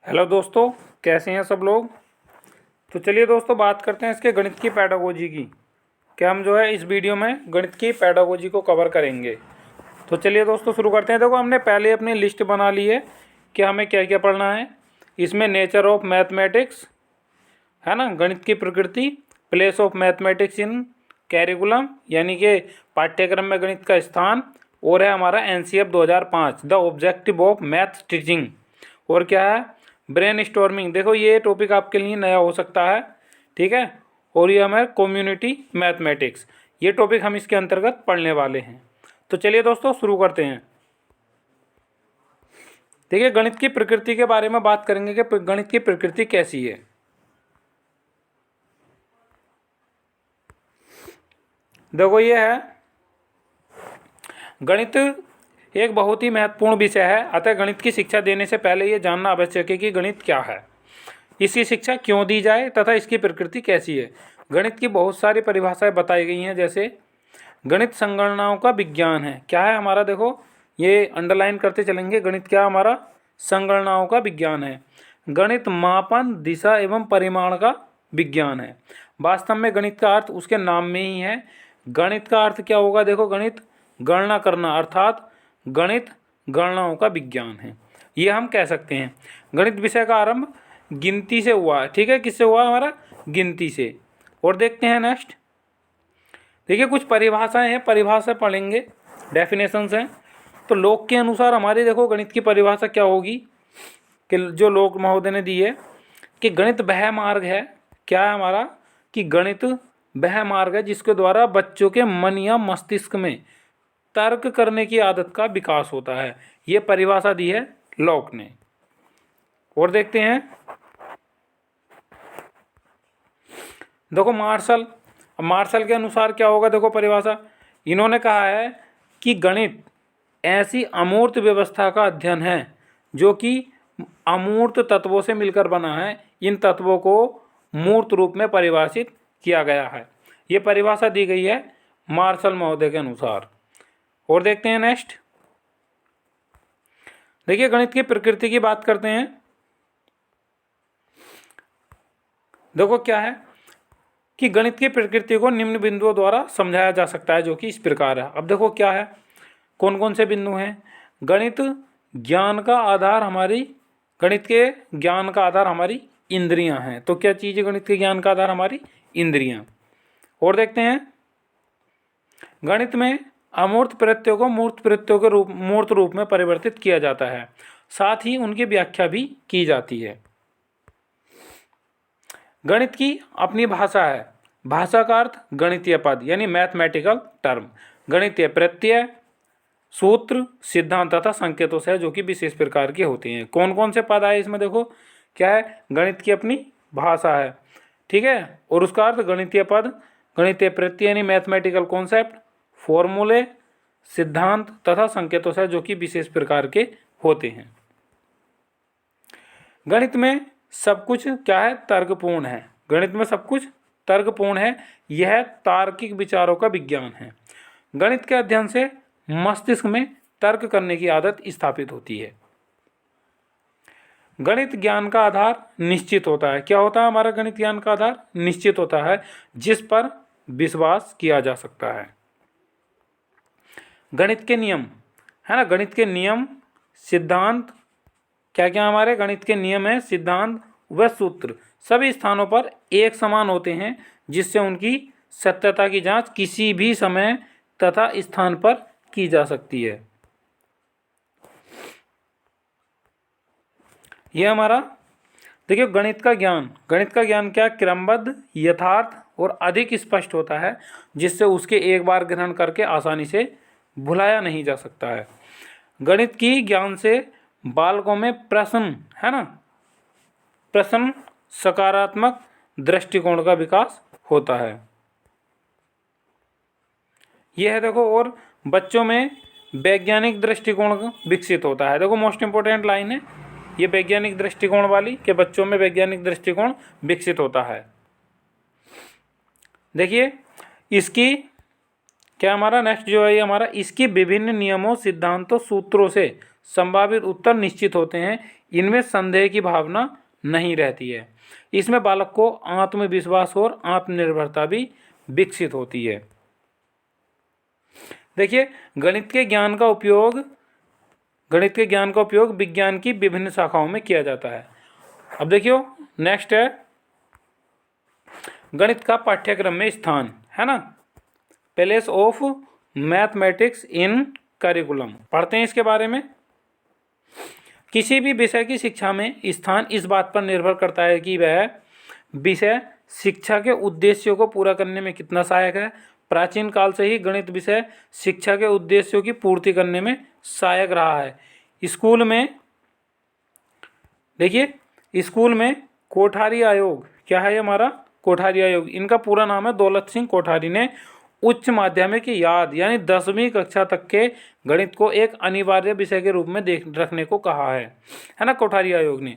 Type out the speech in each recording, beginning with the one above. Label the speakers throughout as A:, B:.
A: Hello दोस्तों, कैसे हैं सब लोग। तो चलिए दोस्तों बात करते हैं इसके गणित की पैडागोजी की। क्या हम जो है इस वीडियो में गणित की पैडागोजी को कवर करेंगे। तो चलिए दोस्तों शुरू करते हैं। देखो हमने पहले अपनी लिस्ट बना ली है कि हमें क्या क्या पढ़ना है। इसमें नेचर ऑफ मैथमेटिक्स है ना, गणित की प्रकृति, place of mathematics in curriculum यानी कि पाठ्यक्रम में गणित का स्थान, और है हमारा NCF 2005 the objective of math teaching. और क्या है, ब्रेन स्टॉर्मिंग। देखो ये टॉपिक आपके लिए नया हो सकता है, ठीक है। और ये हमारे कम्युनिटी मैथमेटिक्स, ये टॉपिक हम इसके अंतर्गत पढ़ने वाले हैं। तो चलिए दोस्तों शुरू करते हैं। देखिए गणित की प्रकृति के बारे में बात करेंगे कि गणित की प्रकृति कैसी है। देखो ये है, गणित एक बहुत ही महत्वपूर्ण विषय है। अतः गणित की शिक्षा देने से पहले ये जानना आवश्यक है कि गणित क्या है, इसकी शिक्षा क्यों दी जाए तथा इसकी प्रकृति कैसी है। गणित की बहुत सारी परिभाषाएं बताई गई हैं, जैसे गणित संगणनाओं का विज्ञान है। क्या है हमारा, देखो ये अंडरलाइन करते चलेंगे। गणित क्या हमारा, संगणनाओं का विज्ञान है। गणित मापन, दिशा एवं परिमाण का विज्ञान है। वास्तव में गणित का अर्थ उसके नाम में ही है। गणित का अर्थ क्या होगा, देखो गणित गणना करना, अर्थात गणित गणनाओं का विज्ञान है, ये हम कह सकते हैं। गणित विषय का आरंभ गिनती से हुआ है, ठीक है। किससे हुआ, हमारा गिनती से। और देखते हैं नेक्स्ट। देखिए कुछ परिभाषाएं हैं, परिभाषा पढ़ेंगे, डेफिनेशंस हैं। तो लोक के अनुसार हमारी देखो गणित की परिभाषा क्या होगी, कि जो लोक महोदय ने दी है कि गणित वह मार्ग है। क्या है हमारा, कि गणित वह मार्ग है जिसके द्वारा बच्चों के मन या मस्तिष्क में तर्क करने की आदत का विकास होता है। ये परिभाषा दी है लॉक ने। और देखते हैं, देखो मार्शल के अनुसार क्या होगा, देखो परिभाषा इन्होंने कहा है कि गणित ऐसी अमूर्त व्यवस्था का अध्ययन है जो कि अमूर्त तत्वों से मिलकर बना है। इन तत्वों को मूर्त रूप में परिभाषित किया गया है। ये परिभाषा दी गई है मार्शल महोदय के अनुसार। और देखते हैं नेक्स्ट। देखिए गणित की प्रकृति की बात करते हैं। देखो क्या है कि गणित की प्रकृति को निम्न बिंदुओं द्वारा समझाया जा सकता है, जो कि इस प्रकार है। अब देखो क्या है, कौन कौन से बिंदु हैं। गणित ज्ञान का आधार हमारी, गणित के ज्ञान का आधार हमारी इंद्रियां हैं। तो क्या चीज़ है गणित के ज्ञान का आधार, हमारी इंद्रियां। और देखते हैं, गणित में अमूर्त प्रत्ययों को मूर्त प्रत्ययों के मूर्त रूप में परिवर्तित किया जाता है, साथ ही उनकी व्याख्या भी की जाती है। गणित की अपनी भाषा है। भाषा का अर्थ गणितीय पद यानी मैथमेटिकल टर्म, गणितीय प्रत्यय, सूत्र, सिद्धांत तथा संकेतों से, जो कि विशेष प्रकार के होते हैं। कौन कौन से पद आए इसमें, देखो क्या है, गणित की अपनी भाषा है, ठीक है। और उसका अर्थ गणितीय पद, गणितीय प्रत्यय यानी मैथमेटिकल कॉन्सेप्ट, फॉर्मूले, सिद्धांत तथा संकेतों से, जो कि विशेष प्रकार के होते हैं। गणित में सब कुछ क्या है, तर्कपूर्ण है। गणित में सब कुछ तर्कपूर्ण है। यह तार्किक विचारों का विज्ञान है। गणित के अध्ययन से मस्तिष्क में तर्क करने की आदत स्थापित होती है। गणित ज्ञान का आधार निश्चित होता है। क्या होता है हमारा गणित ज्ञान का आधार, निश्चित होता है, जिस पर विश्वास किया जा सकता है। गणित के नियम है ना, गणित के नियम, सिद्धांत, क्या क्या हमारे गणित के नियम है, सिद्धांत व सूत्र सभी स्थानों पर एक समान होते हैं, जिससे उनकी सत्यता की जांच किसी भी समय तथा स्थान पर की जा सकती है। यह हमारा देखिए गणित का ज्ञान क्या, क्रमबद्ध, यथार्थ और अधिक स्पष्ट होता है, जिससे उसके एक बार ग्रहण करके आसानी से भुलाया नहीं जा सकता है। गणित की ज्ञान से बालकों में प्रश्न है ना, प्रश्न सकारात्मक दृष्टिकोण का विकास होता है। यह है देखो, और बच्चों में वैज्ञानिक दृष्टिकोण विकसित होता है। देखो मोस्ट इंपोर्टेंट लाइन है ये वैज्ञानिक दृष्टिकोण वाली, कि बच्चों में वैज्ञानिक दृष्टिकोण विकसित होता है। देखिए इसकी क्या हमारा नेक्स्ट जो है, ये हमारा इसकी विभिन्न नियमों, सिद्धांतों, सूत्रों से संभावित उत्तर निश्चित होते हैं, इनमें संदेह की भावना नहीं रहती है। इसमें बालक को आत्मविश्वास और आत्मनिर्भरता भी विकसित होती है। देखिए, गणित के ज्ञान का उपयोग विज्ञान की विभिन्न शाखाओं में किया जाता है। अब देखियो, नेक्स्ट है गणित का पाठ्यक्रम में स्थान, है ना, place of mathematics in curriculum. पढ़ते हैं इसके बारे में। किसी भी विषय की शिक्षा में स्थान इस बात पर निर्भर करता है कि वह विषय शिक्षा के उद्देश्यों को पूरा करने में कितना सहायक है। प्राचीन काल से ही गणित विषय शिक्षा के उद्देश्यों की पूर्ति करने में सहायक रहा है। स्कूल में देखिए, स्कूल में कोठारी आयोग, क्या है हमारा कोठारी आयोग, इनका पूरा नाम है दौलत सिंह कोठारी ने उच्च माध्यमिक की याद यानी 10वीं कक्षा तक के गणित को एक अनिवार्य विषय के रूप में रखने को कहा है ना। कोठारी आयोग ने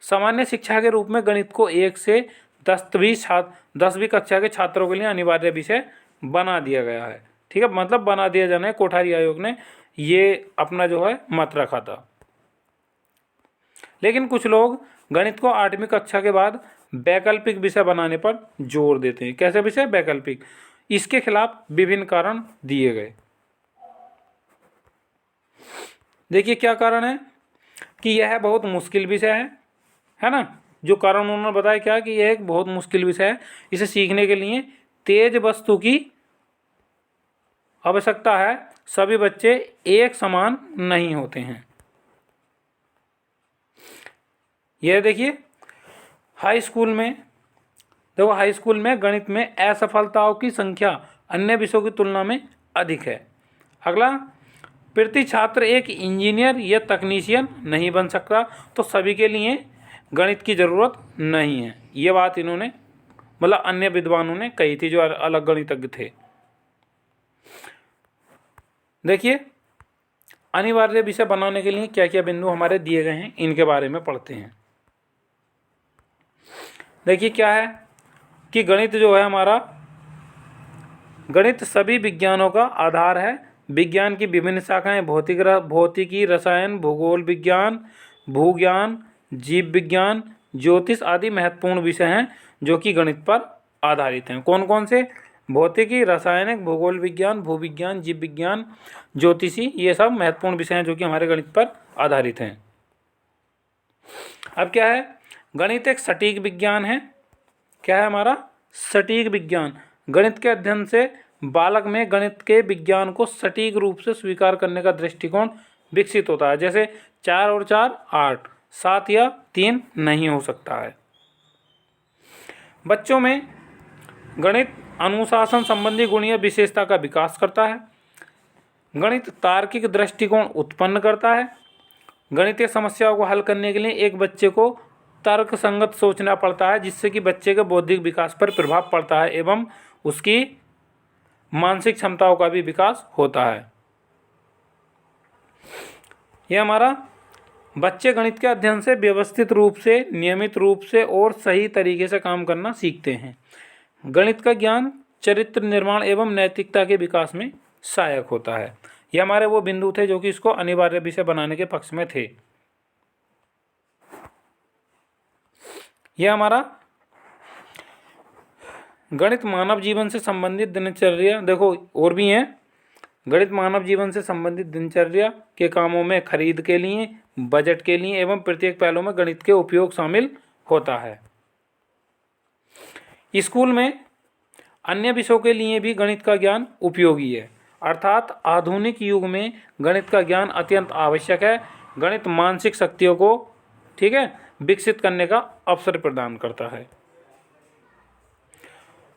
A: सामान्य शिक्षा के रूप में गणित को 1 से 10वीं कक्षा के छात्रों के लिए अनिवार्य विषय बना दिया गया है। ठीक है, मतलब बना दिया जाना है। कोठारी आयोग ने ये अपना जो है मत रखा था। लेकिन कुछ लोग गणित को 8वीं कक्षा के बाद वैकल्पिक विषय बनाने पर जोर देते हैं। कैसे विषय? वैकल्पिक। इसके खिलाफ विभिन्न कारण दिए गए। देखिए क्या कारण है कि यह बहुत मुश्किल विषय है ना। जो कारण उन्होंने बताया क्या कि यह एक बहुत मुश्किल विषय है, इसे सीखने के लिए तेज वस्तु की आवश्यकता है, सभी बच्चे एक समान नहीं होते हैं। यह देखिए हाई स्कूल में गणित में असफलताओं की संख्या अन्य विषयों की तुलना में अधिक है। अगला, प्रति छात्र एक इंजीनियर या तकनीशियन नहीं बन सकता, तो सभी के लिए गणित की ज़रूरत नहीं है। ये बात इन्होंने मतलब अन्य विद्वानों ने कही थी जो अलग गणितज्ञ थे। देखिए अनिवार्य विषय बनाने के लिए क्या क्या बिंदु हमारे दिए गए हैं, इनके बारे में पढ़ते हैं। देखिए क्या है कि गणित जो है हमारा, गणित सभी विज्ञानों का आधार है। विज्ञान की विभिन्न शाखाएं भौतिकी, रसायन, भूगोल विज्ञान, भूज्ञान, जीव विज्ञान, ज्योतिष आदि महत्वपूर्ण विषय हैं जो कि गणित पर आधारित हैं। कौन कौन से? भौतिकी, रासायनिक, भूगोल विज्ञान, भूविज्ञान, जीव विज्ञान, ज्योतिषी, ये सब महत्वपूर्ण विषय हैं जो कि हमारे गणित पर आधारित हैं। अब क्या है? गणित एक सटीक विज्ञान है। क्या है हमारा? सटीक विज्ञान। गणित के अध्ययन से बालक में गणित के विज्ञान को सटीक रूप से स्वीकार करने का दृष्टिकोण विकसित होता है। जैसे 4 और 4 8, 7 या 3 नहीं हो सकता है। बच्चों में गणित अनुशासन संबंधी गुणीय विशेषता का विकास करता है। गणित तार्किक दृष्टिकोण उत्पन्न करता है। गणितीय समस्याओं को हल करने के लिए एक बच्चे को तर्क संगत सोचना पड़ता है, जिससे कि बच्चे के बौद्धिक विकास पर प्रभाव पड़ता है एवं उसकी मानसिक क्षमताओं का भी विकास होता है। यह हमारा बच्चे गणित के अध्ययन से व्यवस्थित रूप से, नियमित रूप से और सही तरीके से काम करना सीखते हैं। गणित का ज्ञान चरित्र निर्माण एवं नैतिकता के विकास में सहायक होता है। ये हमारे वो बिंदु थे जो कि इसको अनिवार्य विषय बनाने के पक्ष में थे। यह हमारा गणित मानव जीवन से संबंधित दिनचर्या, देखो और भी हैं। गणित मानव जीवन से संबंधित दिनचर्या के कामों में खरीद के लिए, बजट के लिए एवं प्रत्येक पहलू में गणित के उपयोग शामिल होता है। स्कूल में अन्य विषयों के लिए भी गणित का ज्ञान उपयोगी है, अर्थात आधुनिक युग में गणित का ज्ञान अत्यंत आवश्यक है। गणित मानसिक शक्तियों को, ठीक है, विकसित करने का अवसर प्रदान करता है।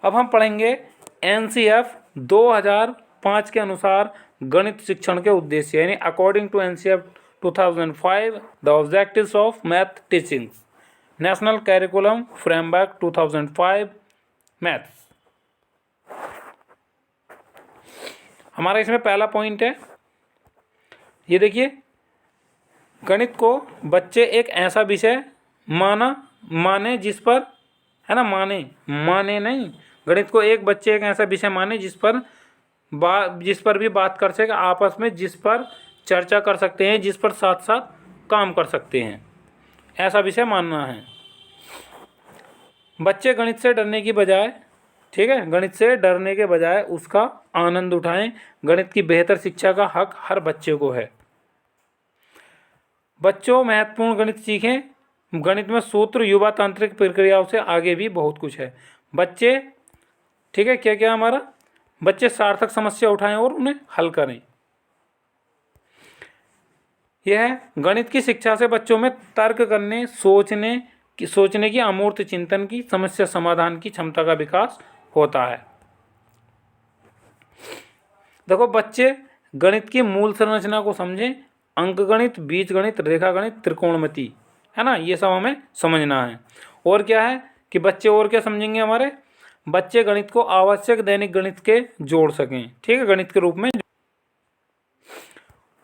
A: अब हम पढ़ेंगे एनसीएफ 2005 के अनुसार गणित शिक्षण के उद्देश्य, यानी according to NCF 2005 the objectives of math teaching, national curriculum framework 2005 maths. हमारा इसमें पहला पॉइंट है, ये देखिए, गणित को बच्चे एक ऐसा विषय माने जिस पर, है ना, माने नहीं, गणित को एक बच्चे एक ऐसा विषय माने जिस पर भी बात कर सके आपस में, जिस पर चर्चा कर सकते हैं, जिस पर साथ साथ काम कर सकते हैं, ऐसा विषय मानना है। बच्चे गणित से डरने की बजाय, ठीक है, गणित से डरने के बजाय उसका आनंद उठाएं। गणित की बेहतर शिक्षा का हक हर बच्चे को है। बच्चों महत्वपूर्ण गणित सीखें। गणित में सूत्र, युवा तांत्रिक प्रक्रियाओं से आगे भी बहुत कुछ है। बच्चे, ठीक है, क्या क्या हमारा, बच्चे सार्थक समस्या उठाएं और उन्हें हल करें। यह गणित की शिक्षा से बच्चों में तर्क करने, सोचने की, अमूर्त चिंतन की, समस्या समाधान की क्षमता का विकास होता है। देखो, बच्चे गणित की मूल संरचना को समझें। अंकगणित, बीजगणित, रेखागणित, त्रिकोणमिति, है ना, ये सब हमें समझना है। और क्या है कि बच्चे और क्या समझेंगे, हमारे बच्चे गणित को आवश्यक दैनिक गणित के जोड़ सकें, ठीक है, गणित के रूप में।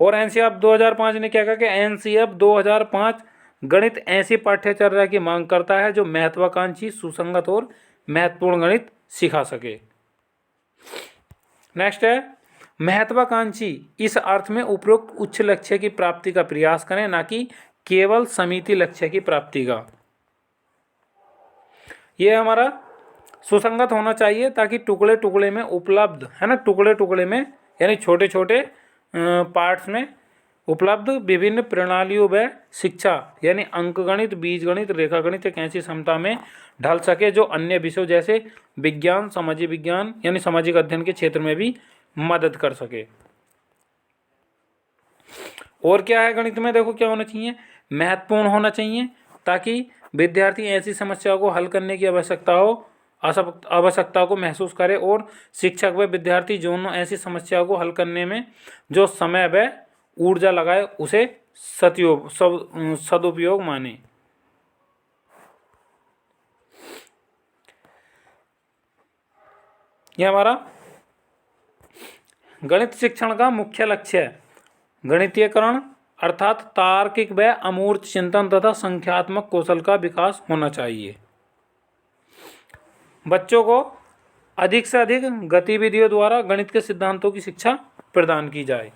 A: और एनसीएफ 2005 ने क्या कहा कि एनसीएफ 2005 गणित ऐसी पाठ्यचर्या की मांग करता है जो महत्वाकांक्षी, सुसंगत और महत्वपूर्ण गणित सिखा सके। नेक्स्ट है महत्वाकांक्षी, इस अर्थ में उपरोक्त उच्च लक्ष्य की प्राप्ति का प्रयास करें, ना कि केवल समिति लक्ष्य की प्राप्ति का। यह हमारा सुसंगत होना चाहिए ताकि टुकड़े टुकड़े में उपलब्ध, है ना, टुकड़े टुकड़े में यानी छोटे छोटे पार्ट्स में उपलब्ध विभिन्न प्रणालियों व शिक्षा यानी अंकगणित, बीजगणित, रेखागणित एक ऐसी क्षमता में ढल सके जो अन्य विषयों जैसे विज्ञान, सामाजिक विज्ञान यानी सामाजिक अध्ययन के क्षेत्र में भी मदद कर सके। और क्या है गणित में, देखो क्या होना चाहिए, महत्वपूर्ण होना चाहिए ताकि विद्यार्थी ऐसी समस्याओं को हल करने की आवश्यकता को महसूस करे और शिक्षक व विद्यार्थी दोनों ऐसी समस्याओं को हल करने में जो समय व ऊर्जा लगाए उसे सदुपयोग माने। यह हमारा गणित शिक्षण का मुख्य लक्ष्य है। गणितीयकरण अर्थात तार्किक व अमूर्त चिंतन तथा संख्यात्मक कौशल का विकास होना चाहिए। बच्चों को अधिक से अधिक गतिविधियों द्वारा गणित के सिद्धांतों की शिक्षा प्रदान की जाए।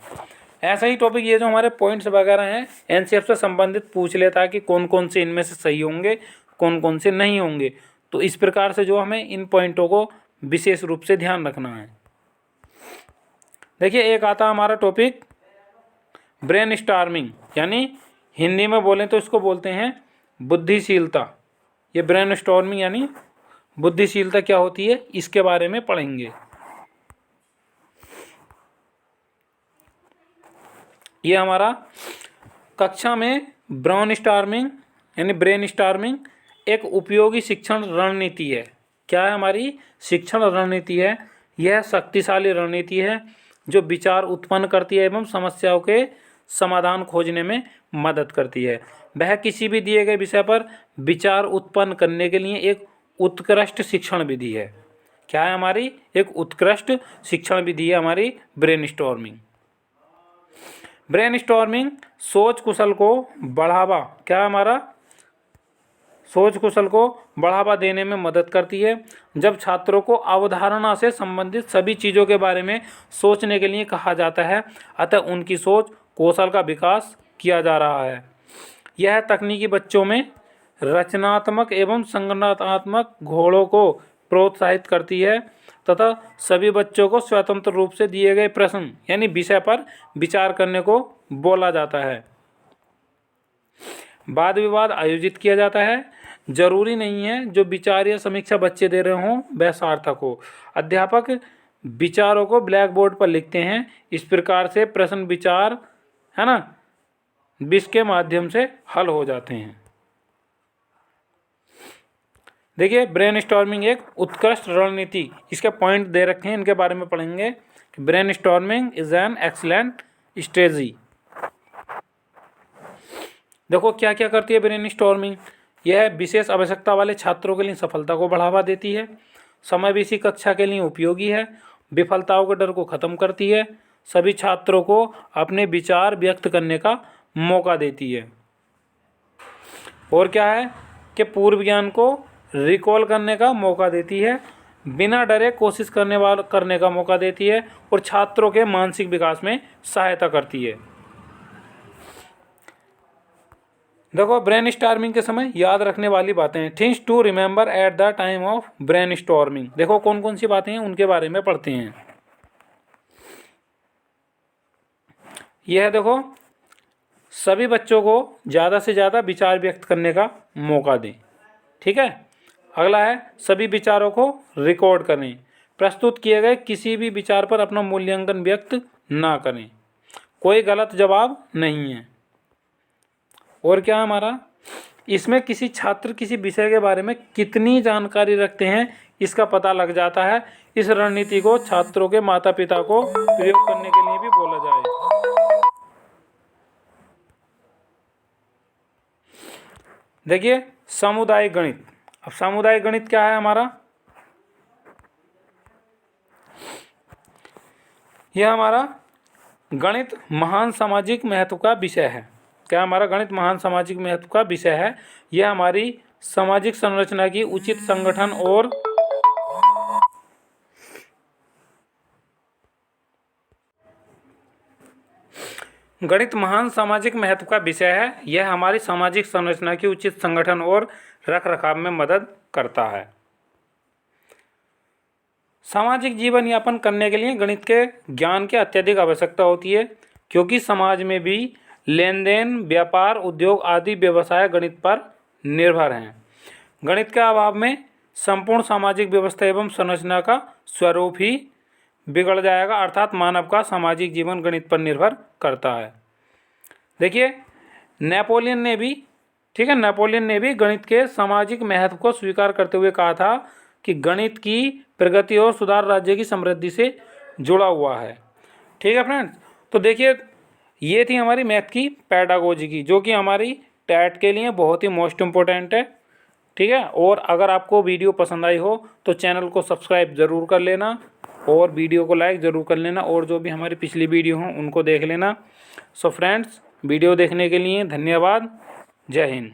A: ऐसा ही टॉपिक ये जो हमारे पॉइंट्स वगैरह हैं एनसीएफ से संबंधित पूछ लेता है कि कौन कौन से इनमें से सही होंगे, कौन कौन से नहीं होंगे। तो इस प्रकार से जो हमें इन पॉइंटों को विशेष रूप से ध्यान रखना है। देखिए, एक आता हमारा टॉपिक ब्रेन स्टॉर्मिंग, यानी हिंदी में बोलें तो इसको बोलते हैं बुद्धिशीलता। ये ब्रेन स्टॉर्मिंग यानी बुद्धिशीलता क्या होती है, इसके बारे में पढ़ेंगे। ये हमारा कक्षा में ब्रेन स्टॉर्मिंग यानी ब्रेन स्टॉर्मिंग एक उपयोगी शिक्षण रणनीति है। क्या है, हमारी शिक्षण रणनीति है। यह शक्तिशाली रणनीति है जो विचार उत्पन्न करती है एवं समस्याओं के समाधान खोजने में मदद करती है। वह किसी भी दिए गए विषय पर विचार उत्पन्न करने के लिए एक उत्कृष्ट शिक्षण विधि है। क्या है, हमारी एक उत्कृष्ट शिक्षण विधि है हमारी ब्रेन स्टॉर्मिंग। ब्रेन स्टॉर्मिंग सोच कुशल को बढ़ावा, क्या हमारा सोच कुशल को बढ़ावा देने में मदद करती है। जब छात्रों को अवधारणा से संबंधित सभी चीज़ों के बारे में सोचने के लिए कहा जाता है, अतः उनकी सोच कौशल का विकास किया जा रहा है। यह तकनीकी बच्चों में रचनात्मक एवं संगठनात्मक घोड़ों को प्रोत्साहित करती है तथा सभी बच्चों को स्वतंत्र रूप से दिए गए प्रश्न यानी विषय पर विचार करने को बोला जाता है। वाद विवाद आयोजित किया जाता है। जरूरी नहीं है जो विचार या समीक्षा बच्चे दे रहे हों वह सार्थक हो। अध्यापक विचारों को ब्लैक बोर्ड पर लिखते हैं। इस प्रकार से प्रश्न विचार, है ना, विष के माध्यम से हल हो जाते हैं। देखिए, ब्रेन स्टॉर्मिंग एक उत्कृष्ट रणनीति, इसके पॉइंट दे रखे हैं, इनके बारे में पढ़ेंगे। Brain storming is an excellent strategy. देखो क्या क्या करती है ब्रेन स्टॉर्मिंग। यह विशेष आवश्यकता वाले छात्रों के लिए सफलता को बढ़ावा देती है, समावेशी कक्षा के लिए उपयोगी है, विफलताओं के डर को खत्म करती है, सभी छात्रों को अपने विचार व्यक्त करने का मौका देती है। और क्या है कि पूर्व ज्ञान को रिकॉल करने का मौका देती है, बिना डरे कोशिश करने का मौका देती है और छात्रों के मानसिक विकास में सहायता करती है। देखो ब्रेन स्टॉर्मिंग के समय याद रखने वाली बातें हैं। Things to remember at the time of brain storming. देखो कौन कौन सी बातें हैं उनके बारे में पढ़ते हैं। यह देखो सभी बच्चों को ज़्यादा से ज़्यादा विचार व्यक्त करने का मौका दें। ठीक है। अगला है सभी विचारों को रिकॉर्ड करें। प्रस्तुत किए गए किसी भी विचार पर अपना मूल्यांकन व्यक्त ना करें। कोई गलत जवाब नहीं है। और क्या है हमारा, इसमें किसी छात्र किसी विषय के बारे में कितनी जानकारी रखते हैं इसका पता लग जाता है। इस रणनीति को छात्रों के माता पिता को प्रयोग करने के लिए भी बोला जाए। देखिए सामुदायिक गणित। अब सामुदायिक गणित क्या है हमारा, यह हमारा गणित महान सामाजिक महत्व का विषय है। क्या हमारा गणित महान सामाजिक महत्व का विषय है। यह हमारी सामाजिक संरचना की उचित संगठन और गणित महान सामाजिक महत्व का विषय है। यह हमारी सामाजिक संरचना की उचित संगठन और रखरखाव में मदद करता है। सामाजिक जीवन यापन करने के लिए गणित के ज्ञान की अत्यधिक आवश्यकता होती है, क्योंकि समाज में भी लेन देन, व्यापार, उद्योग आदि व्यवसाय गणित पर निर्भर हैं। गणित के अभाव में संपूर्ण सामाजिक व्यवस्था एवं संरचना का स्वरूप ही बिगड़ जाएगा, अर्थात मानव का सामाजिक जीवन गणित पर निर्भर करता है। देखिए नेपोलियन ने भी, ठीक है, नेपोलियन ने भी गणित के सामाजिक महत्व को स्वीकार करते हुए कहा था कि गणित की प्रगति और सुधार राज्य की समृद्धि से जुड़ा हुआ है। ठीक है फ्रेंड्स, तो देखिए ये थी हमारी मैथ की पेडागोजी की, जो कि हमारी टैट के लिए बहुत ही मोस्ट इम्पोर्टेंट है। ठीक है। और अगर आपको वीडियो पसंद आई हो तो चैनल को सब्सक्राइब ज़रूर कर लेना और वीडियो को लाइक ज़रूर कर लेना, और जो भी हमारी पिछली वीडियो हों उनको देख लेना। सो फ्रेंड्स, वीडियो देखने के लिए धन्यवाद। जय हिंद।